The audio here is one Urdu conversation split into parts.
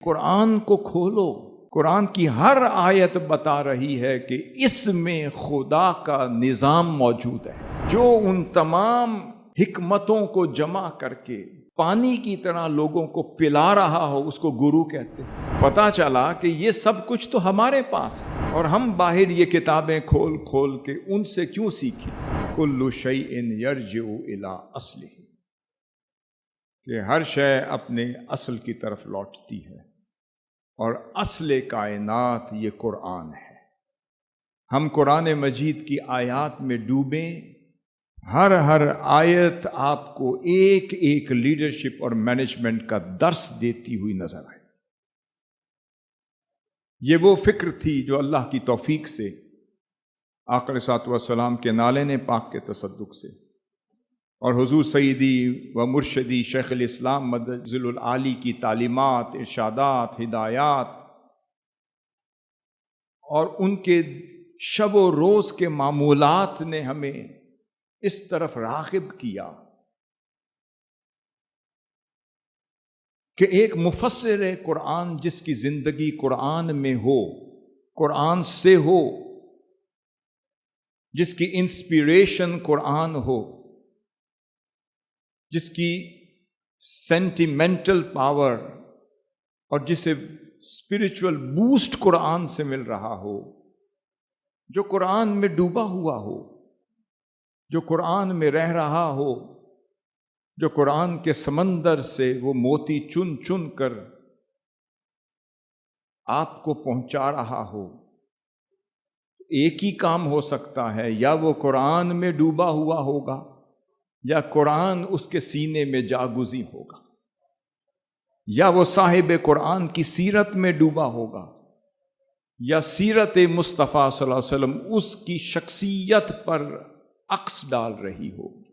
قرآن کو کھولو، قرآن کی ہر آیت بتا رہی ہے کہ اس میں خدا کا نظام موجود ہے، جو ان تمام حکمتوں کو جمع کر کے پانی کی طرح لوگوں کو پلا رہا ہو، اس کو گرو کہتے ہیں۔ پتا چلا کہ یہ سب کچھ تو ہمارے پاس ہے، اور ہم باہر یہ کتابیں کھول کھول کے ان سے کیوں سیکھیں؟ کل شیء یرجع الی اصلہ، کہ ہر شے اپنے اصل کی طرف لوٹتی ہے، اور اصل کائنات یہ قرآن ہے۔ ہم قرآن مجید کی آیات میں ڈوبیں، ہر آیت آپ کو ایک ایک لیڈرشپ اور مینجمنٹ کا درس دیتی ہوئی نظر آئے۔ یہ وہ فکر تھی جو اللہ کی توفیق سے آقا علیہ الصلوۃ والسلام کے نالین پاک کے تصدق سے اور حضور سیدی و مرشدی شیخ الاسلام مدد ذل العالی کی تعلیمات، ارشادات، ہدایات اور ان کے شب و روز کے معمولات نے ہمیں اس طرف راغب کیا کہ ایک مفسر قرآن جس کی زندگی قرآن میں ہو، قرآن سے ہو، جس کی انسپیریشن قرآن ہو، جس کی سینٹیمنٹل پاور اور جسے اسپرچول بوسٹ قرآن سے مل رہا ہو، جو قرآن میں ڈوبا ہوا ہو، جو قرآن میں رہ رہا ہو، جو قرآن کے سمندر سے وہ موتی چن چن کر آپ کو پہنچا رہا ہو، ایک ہی کام ہو سکتا ہے، یا وہ قرآن میں ڈوبا ہوا ہوگا یا قرآن اس کے سینے میں جاگزی ہوگا، یا وہ صاحب قرآن کی سیرت میں ڈوبا ہوگا، یا سیرت مصطفیٰ صلی اللہ علیہ وسلم اس کی شخصیت پر عکس ڈال رہی ہوگی۔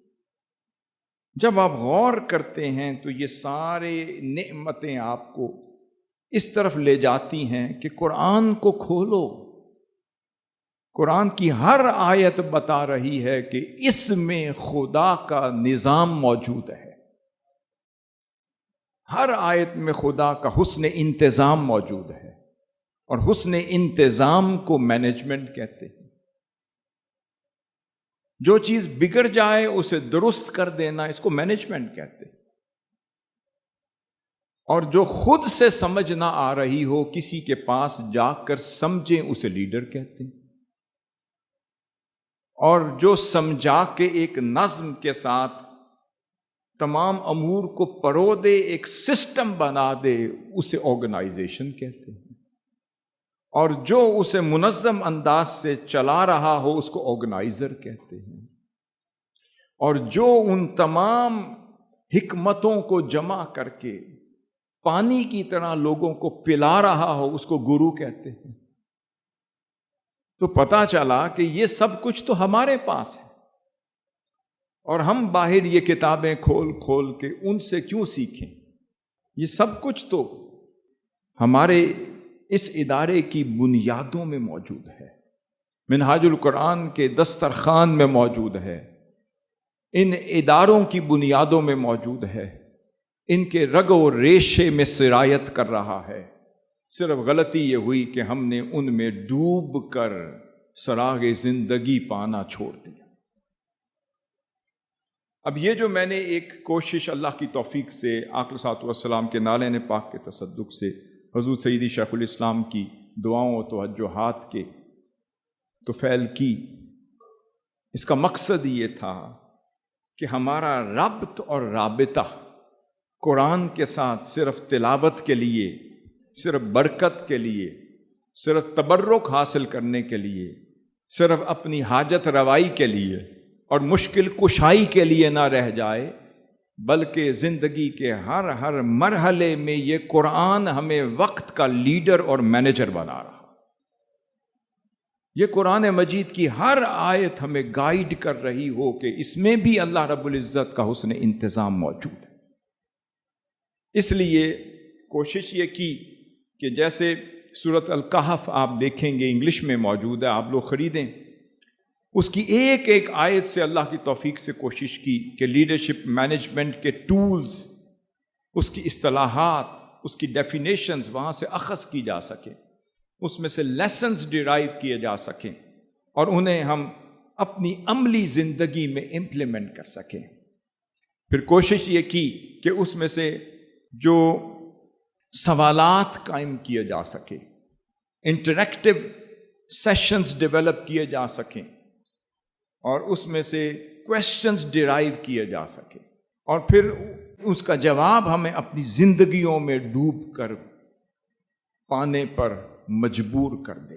جب آپ غور کرتے ہیں تو یہ سارے نعمتیں آپ کو اس طرف لے جاتی ہیں کہ قرآن کو کھولو۔ قرآن کی ہر آیت بتا رہی ہے کہ اس میں خدا کا نظام موجود ہے، ہر آیت میں خدا کا حسن انتظام موجود ہے، اور حسن انتظام کو مینجمنٹ کہتے ہیں۔ جو چیز بگڑ جائے اسے درست کر دینا، اس کو مینجمنٹ کہتے ہیں۔ اور جو خود سے سمجھ نہ آ رہی ہو، کسی کے پاس جا کر سمجھیں، اسے لیڈر کہتے ہیں۔ اور جو سمجھا کے ایک نظم کے ساتھ تمام امور کو پرو دے، ایک سسٹم بنا دے، اسے آرگنائزیشن کہتے ہیں۔ اور جو اسے منظم انداز سے چلا رہا ہو، اس کو آرگنائزر کہتے ہیں۔ اور جو ان تمام حکمتوں کو جمع کر کے پانی کی طرح لوگوں کو پلا رہا ہو، اس کو گرو کہتے ہیں۔ تو پتا چلا کہ یہ سب کچھ تو ہمارے پاس ہے، اور ہم باہر یہ کتابیں کھول کھول کے ان سے کیوں سیکھیں؟ یہ سب کچھ تو ہمارے اس ادارے کی بنیادوں میں موجود ہے، منہاج القرآن کے دسترخوان میں موجود ہے، ان اداروں کی بنیادوں میں موجود ہے، ان کے رگ و ریشے میں سرایت کر رہا ہے۔ صرف غلطی یہ ہوئی کہ ہم نے ان میں ڈوب کر سراغ زندگی پانا چھوڑ دیا۔ اب یہ جو میں نے ایک کوشش اللہ کی توفیق سے آقا علیہ الصلوۃ والسلام کے نالین پاک کے تصدق سے حضور سیدی شیخ الاسلام کی دعاؤں و توجہات کے توفیل کی، اس کا مقصد یہ تھا کہ ہمارا ربط اور رابطہ قرآن کے ساتھ صرف تلاوت کے لیے، صرف برکت کے لیے، صرف تبرک حاصل کرنے کے لیے، صرف اپنی حاجت روائی کے لیے اور مشکل کشائی کے لیے نہ رہ جائے، بلکہ زندگی کے ہر مرحلے میں یہ قرآن ہمیں وقت کا لیڈر اور مینیجر بنا رہا۔ یہ قرآن مجید کی ہر آیت ہمیں گائیڈ کر رہی ہو کہ اس میں بھی اللہ رب العزت کا حسن انتظام موجود ہے۔ اس لیے کوشش یہ کی کہ جیسے سورۃ الکہف آپ دیکھیں گے، انگلش میں موجود ہے، آپ لوگ خریدیں، اس کی ایک ایک آیت سے اللہ کی توفیق سے کوشش کی کہ لیڈرشپ مینجمنٹ کے ٹولز، اس کی اصطلاحات، اس کی ڈیفینیشنز وہاں سے اخذ کی جا سکیں، اس میں سے لیسنز ڈیرائیو کیے جا سکیں اور انہیں ہم اپنی عملی زندگی میں امپلیمنٹ کر سکیں۔ پھر کوشش یہ کی کہ اس میں سے جو سوالات قائم کیے جا سکے، انٹریکٹیو سیشنز ڈیولپ کیے جا سکیں اور اس میں سے کویسچنز ڈیرائیو کیے جا سکیں اور پھر اس کا جواب ہمیں اپنی زندگیوں میں ڈوب کر پانے پر مجبور کر دے۔